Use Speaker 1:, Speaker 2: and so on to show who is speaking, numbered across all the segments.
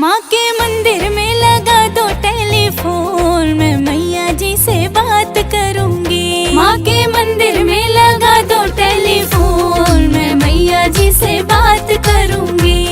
Speaker 1: माँ के मंदिर में लगा दो टेलीफोन, मैं मैया जी से बात करूंगी। माँ के मंदिर में लगा दो टेलीफोन, मैं मैया जी से बात करूंगी।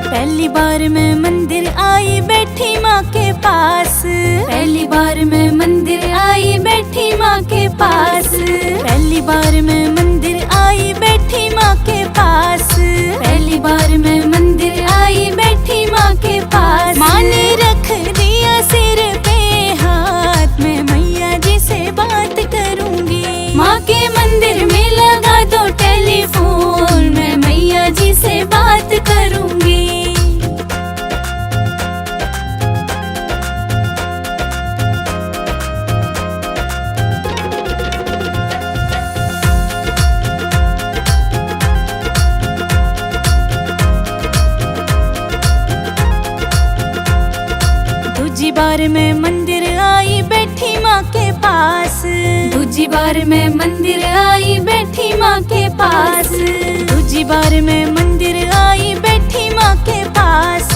Speaker 1: पहली बार मैं मंदिर आई बैठी माँ के पास, पहली बार मैं मंदिर आई बैठी माँ के पास, पहली बार मैं मंदिर आई बैठी माँ के पास, पहली बार मैं मंदिर आई बैठी माँ के पास। माँ ने रख दिया सिर पे हाथ, मैं मैया जी से बात करूंगी। माँ के मंदिर में लगा दो टेलीफोन, मैं मैया जी से बात करूंगी। दूजी बार मैं मंदिर आई बैठी माँ के पास, दूजी बार मैं मंदिर आई बैठी माँ के पास, दूजी बार मैं मंदिर आई बैठी माँ के पास,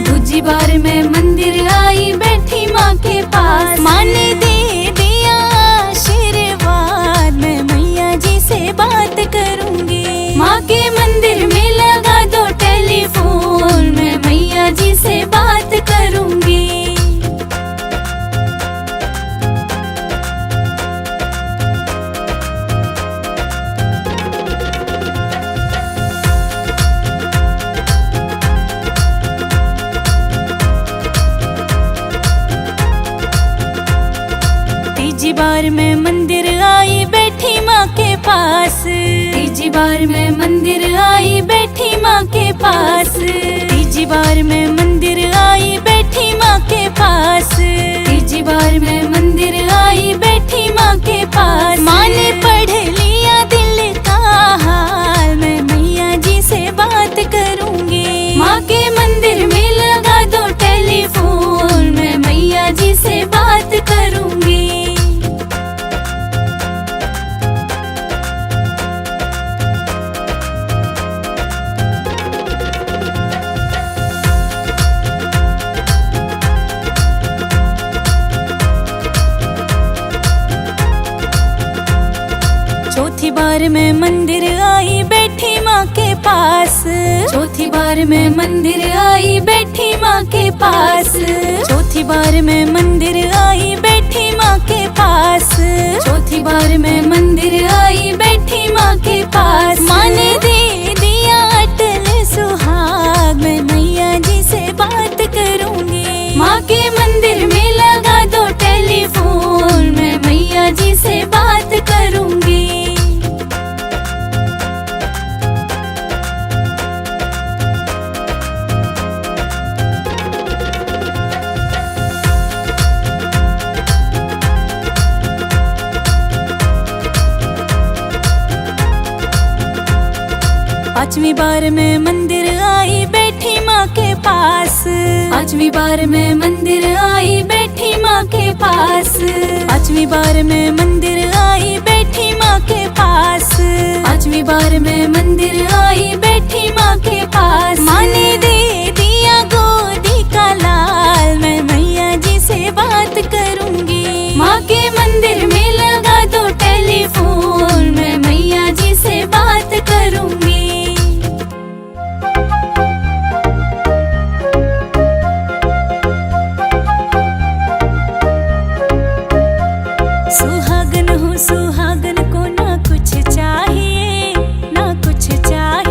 Speaker 1: दूजी बार मैं मंदिर आई बैठी माँ के पास। माँ ने दे दिया आशीर्वाद, मैं मैया जी से बात करूंगी। माँ के मंदिर में लगा दो टेलीफोन, मैं मैया जी से बात करूंगी। तीजी बार मैं मंदिर आई बैठी माँ के पास, तीजी बार मैं मंदिर आई बैठी माँ के पास, तीजी बार मैं मंदिर आई बैठी माँ के पास, तीजी बार मैं मंदिर आई बैठी माँ के पास। माँ ने पढ़ लिया दिल का हाल, मैं मैया जी से बात करूंगी। माँ के मंदिर में लगा दो टेलीफोन, मैं मैया जी से बात करूंगी। चौथी बार मैं मंदिर आई बैठी माँ के पास, चौथी बार मैं मंदिर आई बैठी माँ के पास, चौथी बार मैं मंदिर आई बैठी माँ के पास, चौथी बार मैं मंदिर आई बैठी माँ के पास। माँ ने दे दिया अटल सुहाग, मैं मैया जी से बात करूंगी। माँ के मंदिर में लगा दो टेलीफोन, मैं मैया जी से बात करूंगी। पांचवी बार मैं मंदिर आई बैठी माँ के पास, पांचवी बार मैं मंदिर आई बैठी माँ के पास, पांचवी बार मैं मंदिर आई बैठी माँ के पास, पांचवी बार मैं मंदिर आई बैठी माँ के पास। माँ ने दे दिया गोदी का लाल, मैं मैया जी से बात करूंगी। माँ के मंदिर में लगा दो टेलीफोन, मैं मैया जी से बात करूंगी। सुहागन हूँ सुहागन को ना कुछ चाहिए, ना कुछ चाहिए।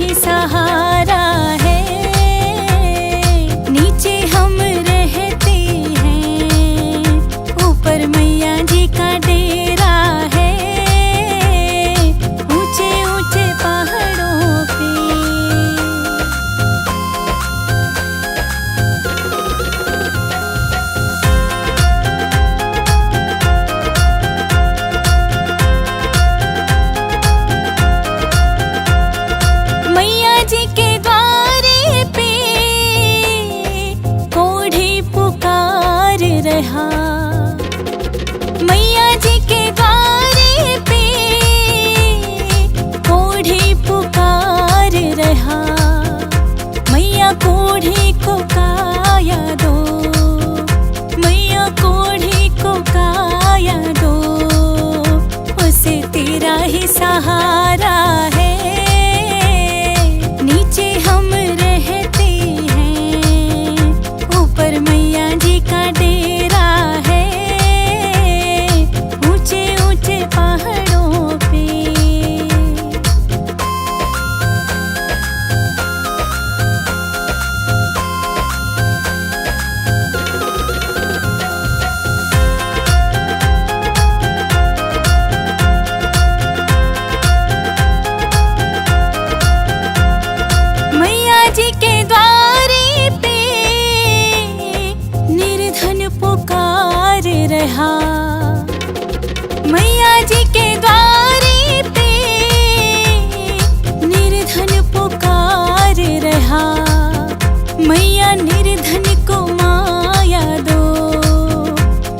Speaker 1: ही सहारा है। नीचे हम रहते हैं, ऊपर मैया जी का डेरा है, ऊंचे ऊंचे पहाड़ों पे। मैया जी के द्वारे पे कोढ़ी पुकार रहा, मैया जी के द्वारे पे कोढ़ी पुकार रहा। मैया कोढ़ी को काया दो, मैया कोढ़ी को काया दो, उसे तेरा ही सहारा है। नीचे हम रहते हैं, ऊपर मैया जी का डेरा है, ऊंचे ऊंचे पहाड़ों पे। मैया जी के द्वारे पे निर्धन पुकार रहा, मैया जी के द्वारे पे निर्धन पुकार रहा। मैया निर्धन को माया दो,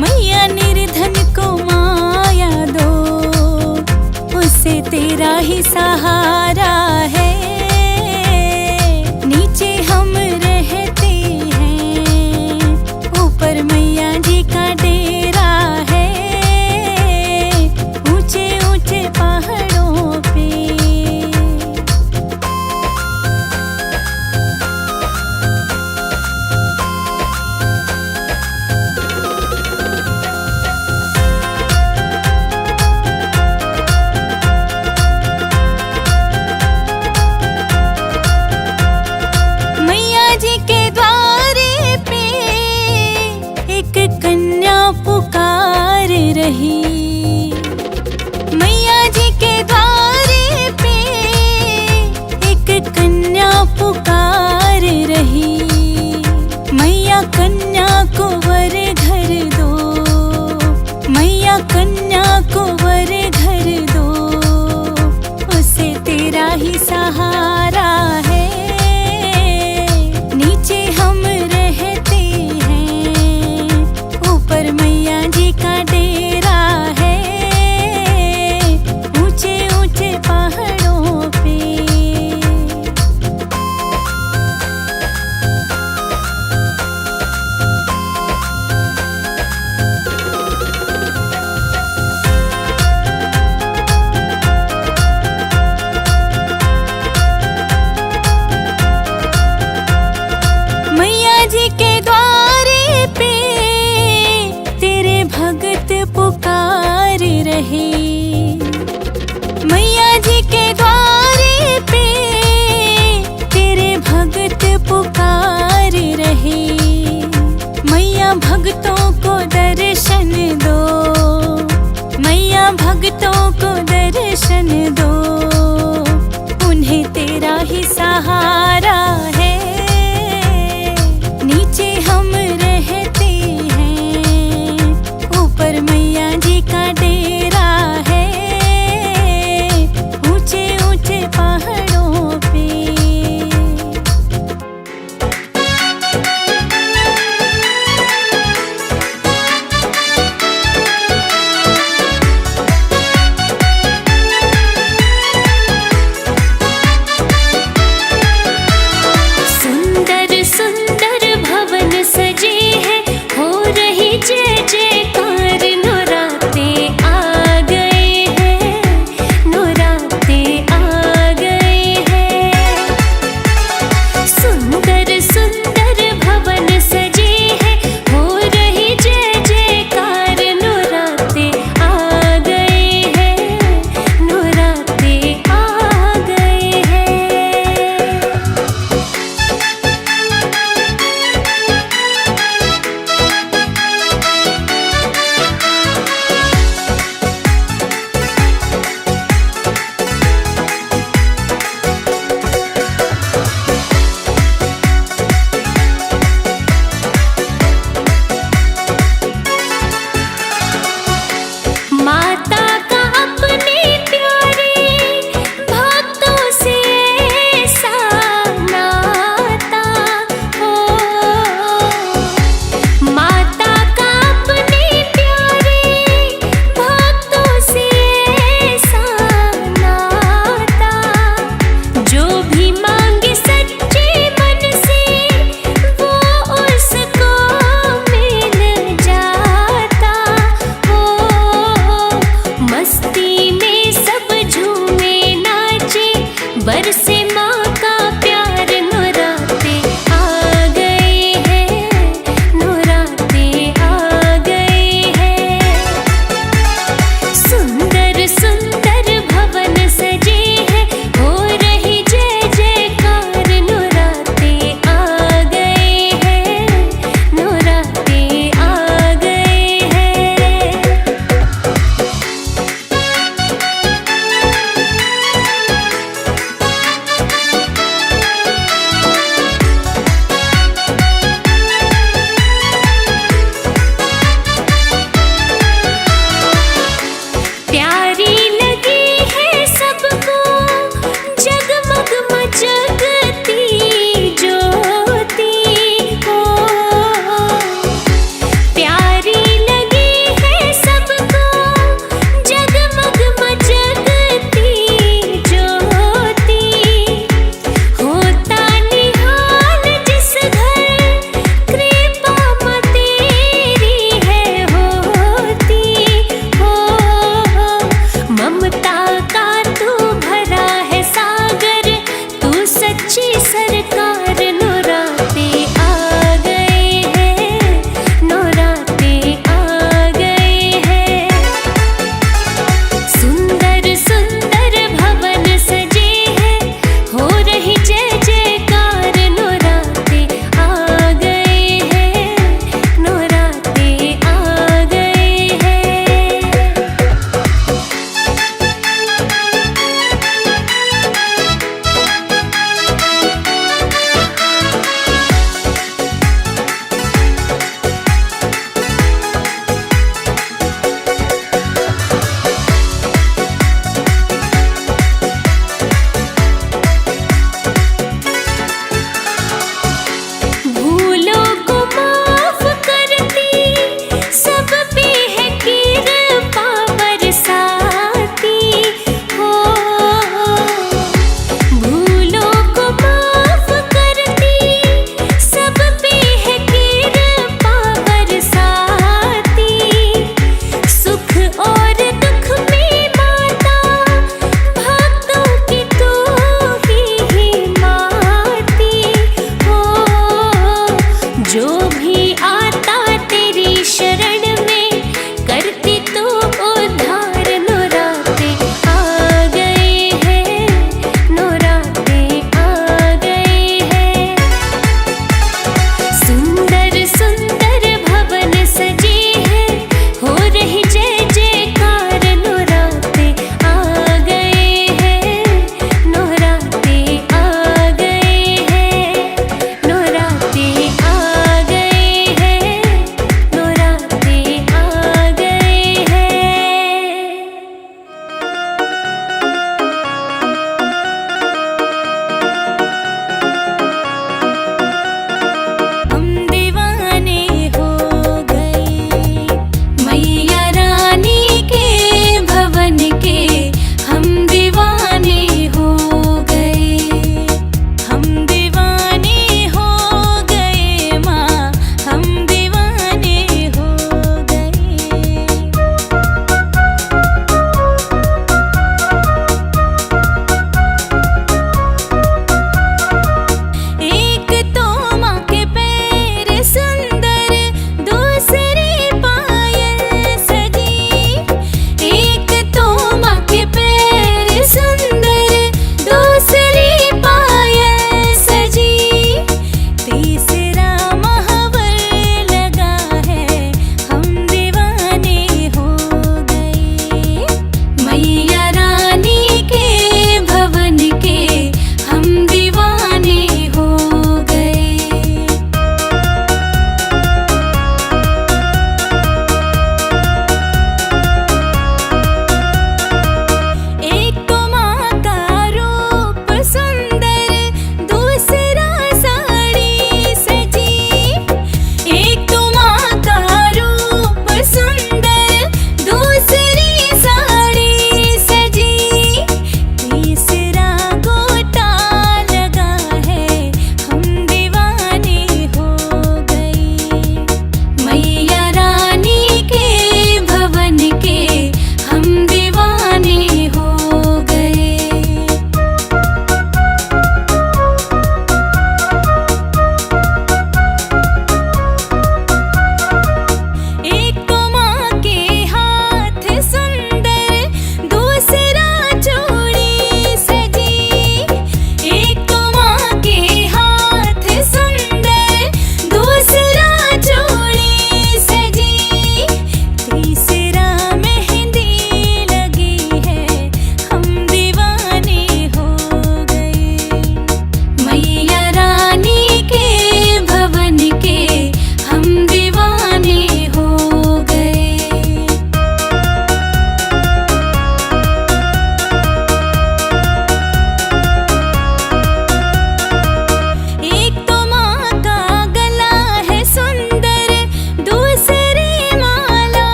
Speaker 1: मैया निर्धन को माया दो, उसे तेरा ही सहारा है। नीचे हम रहते हैं, ऊपर मैया जी का डेरा है, ऊंचे ऊंचे पहाड़ों पे। मैया जी के द्वारे पे एक कन्या पुकार रही, मैया जी के द्वारे पे एक कन्या पुकार रही। मैया कन्या को वर घर दो, मैया कन्या को वर घर दो, उसे तेरा ही सहारा है। नीचे हम रहते हैं, ऊपर मैया जी का डेरा है, ऊंचे ऊंचे पहाड़ों पे। मैया जी के द्वारे पे तेरे भगत पुकार रहे, मैया जी के द्वारे पे तेरे भगत पुकार रहे। मैया भगतों को दर्शन दो, मैया भगतों को दर्शन दो, उन्हें तेरा ही सहारा है। नीचे हम रहते हैं, ऊपर मैया जी का डेरा है, ऊंचे ऊंचे पहाड़ों पे।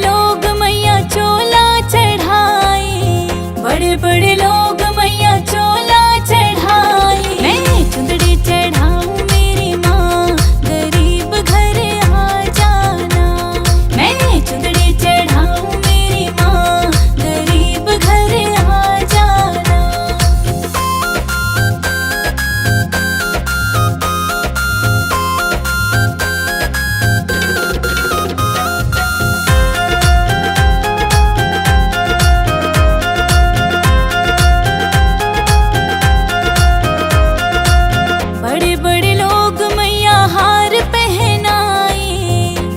Speaker 1: लोग मैया चोला चढ़ाए, बड़े बड़े लोग मैया चोला चढ़ाए। मैं चुंदड़ी चढ़ाऊं मेरी माँ, गरीब घर आ जाना। मैं चुंदड़ी चढ़ाऊं मेरी माँ, गरीब घर आ जाना। बड़े बड़े लोग मैया हार पहनाए,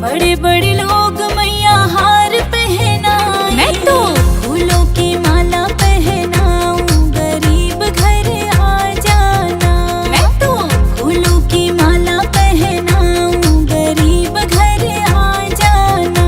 Speaker 1: बड़े बड़े लोग मैया हार पहनाए। मैं तो फूलों की माला पहनाऊं, गरीब घर आ जाना। मैं तो फूलों की माला पहनाऊं, गरीब घर आ जाना।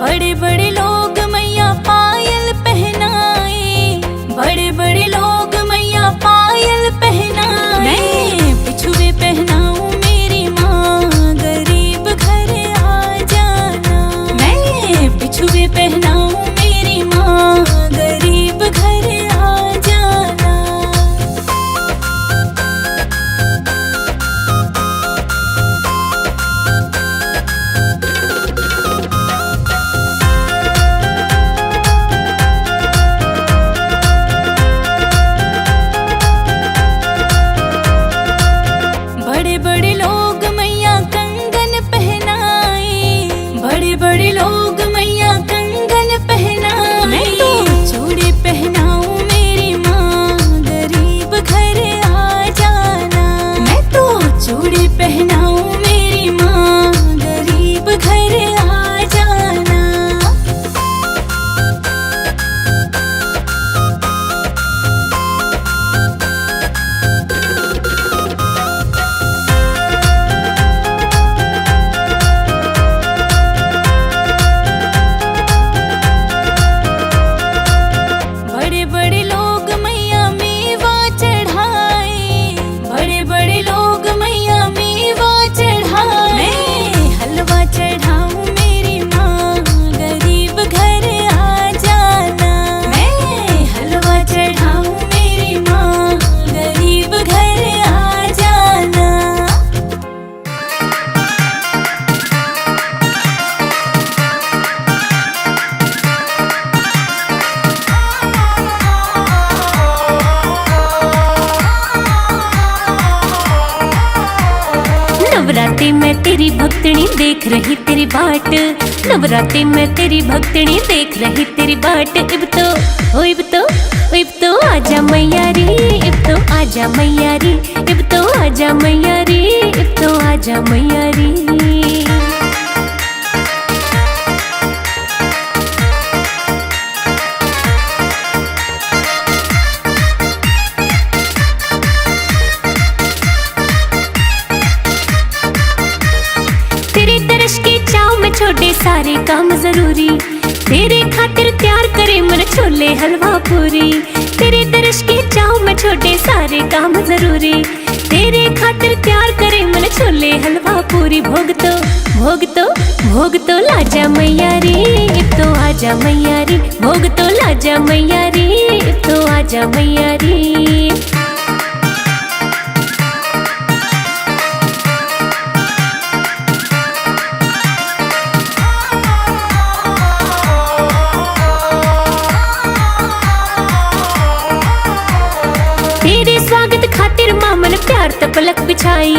Speaker 1: बड़े बड़े लोग मैया पायल पहनाए, बड़े बड़े लोग मैया पायल पहनाए। मैं बिछुए पहनाऊं मेरी माँ, गरीब घर आ जाना। मैं बिछुए पहनाऊं मेरी माँ, गरीब घर आ जाना। बड़े बड़े लोग मैया कंगन पहनाए, बड़े बड़े लोग मैया कंगन पहनाए। मैं तो चूड़ी पहनाऊं मेरी माँ, गरीब घर आ जाना। मैं तो चूड़ी पहनाऊं मेरी माँ, गरीब घर आ जाना। बड़े बड़े लोग मैया मेवा चढ़ाए, बड़े बड़े लोग मैया मेवा चढ़ाए। मैं हलवा चढ़ाऊं मेरी माँ, गरीब घर आ जाना। मैं हलवा चढ़ाऊं मेरी माँ, गरीब घर आ जाना। नवरात्रि में तेरी भक्तनी देख रही तेरी बाट, नवरात्रि में तेरी भक्तनी देख रही तेरी बाट। इब तो आजा मैया रे, इब तो आजा मैया रे, इब तो आजा मैया रे, इब तो आजा मैया रे। तेरे दर्श के चाव में छोड़े सारे काम जरूरी, तेरे खातिर तैयार करे मन छोले हलवा पूरी। तेरे दर्श के चाव में छोड़े सारे काम जरूरी, तेरे खातिर तैयार करे मन छोले हलवा पूरी। भोग तो लाजा मैया रे, इब तो आजा मैया रे। भोग तो लाजा मैया रे, इब तो आजा मैया रे। तेरे स्वागत खातिर मामन प्यार त पलक बिछाई,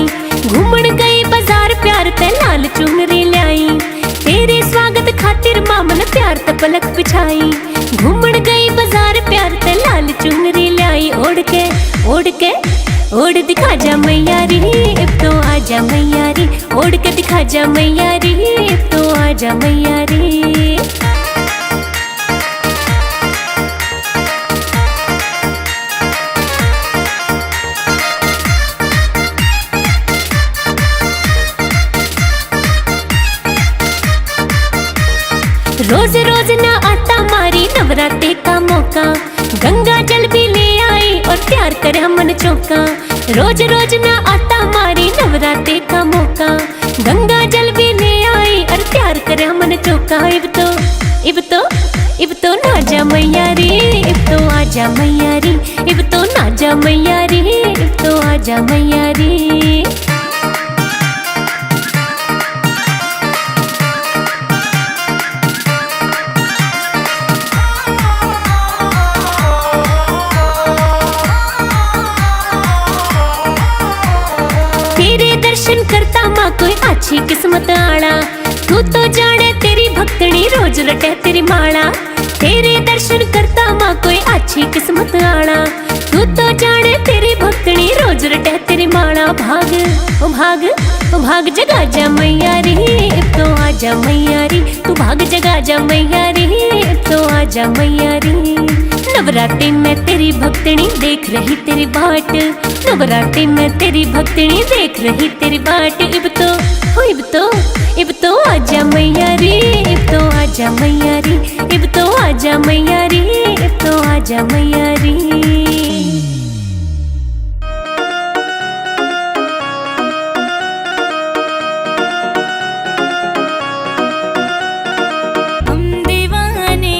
Speaker 1: घूमन गई बाजार प्यार ते लाल चुनरी लाई। तेरे स्वागत खातिर मामन प्यार त पलक बिछाई, घूमन गई बाजार प्यार ते लाल चुनरी लाई। ओढ़ दिखा जा मैया रे, इब तो आजा मैया रे। ओढ़ के दिखा जा मैया रे, इब तो आजा मैया रे।
Speaker 2: रोज रोज ना आता मारी नवरात्रि का मौका, गंगा जल भी ले आई और तैयार करे मन चौका। रोज रोज ना आता मारी नवरात्रि का मौका, गंगा जल भी ले आई और तैयार करे मन चौका। इब तो ना जा मैया रे, इब तो आजा मैया रे, इब तो ना जा मैया रे, इब तो आजा मैया रे। तेरे दर्शन करता माँ कोई अच्छी किस्मत आड़ा, तू तो जाने तेरी भक्तनी रोज रटे तेरी माला। तेरे दर्शन करता माँ कोई अच्छी किस्मत आड़ा, तू तो जाने तेरी भक्तनी रोज रटे तेरी माला। भाग ओ भाग ओ भाग जगा जा मैया रे, अब तो आजा मैया रे, तू भाग जगा जा मैया रे, अब तो आजा मैया रे। नवरात्रि में तेरी भक्तनी देख रही तेरी बाट, नवरात्रि में तेरी भक्तनी देख रही तेरी बाट। इब तो आजा मैया रे, इब तो आजा मैया रे, इब तो आजा मैया रे, इब तो आजा मैया रे।
Speaker 1: हम दीवाने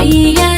Speaker 1: मैया